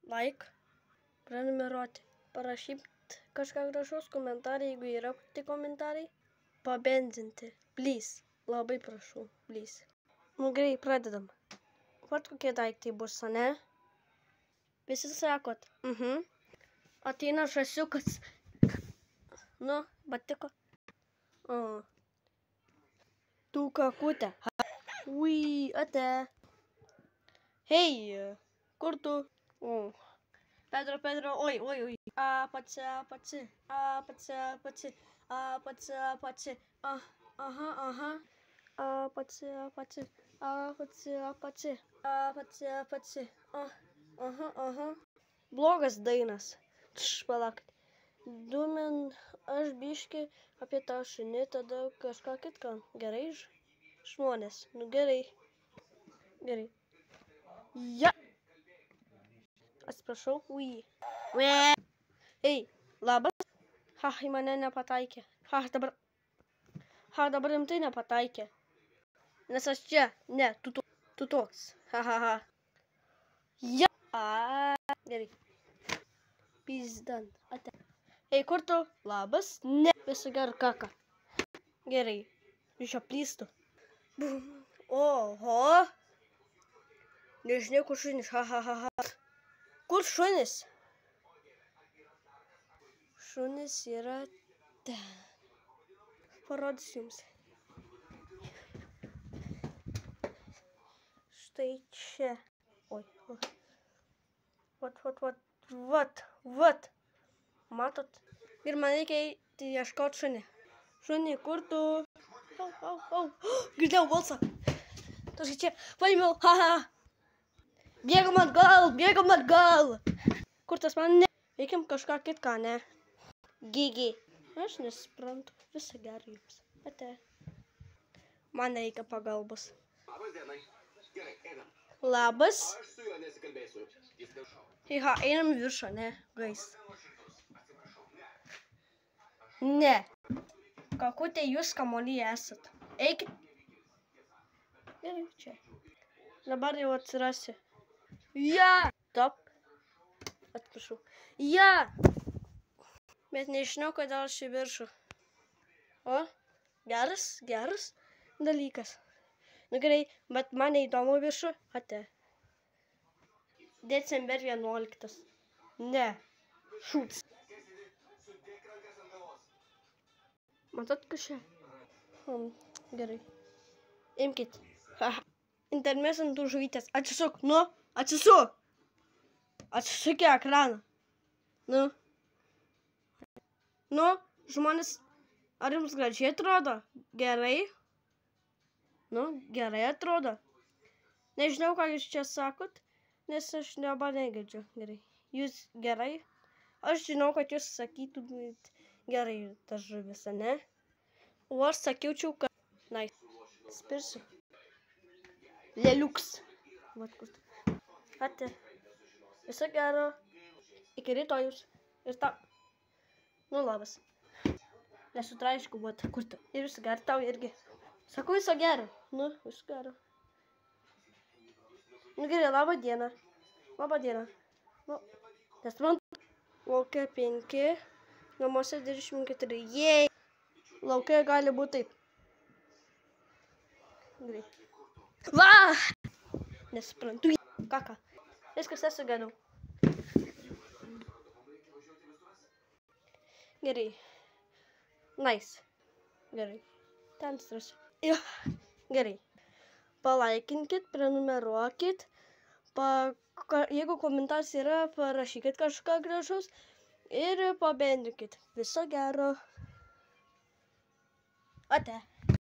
like, prenumeruoti, parašyti kažką gražaus komentarą, jeigu yra tik komentarai, pabendinti, please, labai prašau, please. Nu gerai, pradedam. Vat kokie daiktai bus, ne? Visi sakot, ateina žąsiukas. Nu, patiko. Tu kakutė. Ui, ate. Hei, kur tu? Pedro, oi. Apaci. Apaci. Apaci. Blogas dainas. Palaukit. Dumen, aš biški apie tą šunį, tada kažką kitką. Gerai, žmonės. Nu gerai. Ja. Atsiprašau. Ui. Ei, labas. Į mane nepataikė. Dabar rimtai nepataikė. Nes aš čia. Ne, tu toks. Ja. Gerai. Pizdan. Ate. Ei, kur tu? Labas? Ne. Viso gero kaka. Gerai. Iš jo plystų. Oho. Nežinau, kur šunis. Kur šunis? Šunis yra ten. Parodysiu jums. Štai čia. Oi. Vat. Matot? Ir man reikia ieškoti šunį. Šunį, kur tu? Girdėjau balsą. Tu čia paėmiau. Bėgam atgal. Kur tas man? Veikiam kažką kitką, ne? Gigi. Aš nesuprantu. Visą gerą jums. Ate. Man reikia pagalbos. Labas. Einam viršą, ne? Gais. Ne. Kakutė, jūs kamuoly esat. Eikit. Gerai, čia. Dabar jau atsirasi. Ja. Top. Atprašau. Ja. Bet nežinau, kodėl aš į viršų. O, geras dalykas. Nu gerai, bet man neįdomu viršų. Ate. December 11. Ne. Šūts. Matot kažką? Gerai. Imkit. Intermės ant tų žuvytės. Atsisuk, nu. Atsisuk. Atsisuk į ekraną. Nu, žmonės, ar jums gražiai atrodo? Gerai? Nu, gerai atrodo. Nežinau, ką jūs čia sakot, nes aš dabar negirdžiu. Gerai. Jūs gerai? Aš žinau, kad jūs sakytumėt gerai tas žuvis, ne? O aš sakyčiau, kad... Nice. Spirsiu. Leliuks. Vat kur. Ate. Viso gero. Iki rytojus. Ir tau. Nu, labas. Nesutraišku, vat, kur tu. Ir viso gero tau irgi. Sakau viso gero. Nu, viso gero. Nu, gerai, labą dieną. Nu, nesuprantu. Lauke 5, namuose 24. Jei! Lauke gali būti taip. Gerai. Va! Nesuprantu. Kaka. Viskas esu gadau. Gerai. Nice. Gerai. Ten strasiu. Gerai. Palaikinkit, prenumeruokit. Jeigu komentaras yra, parašykit kažką gražaus. Ir pabendinkit. Viso gero. Ate.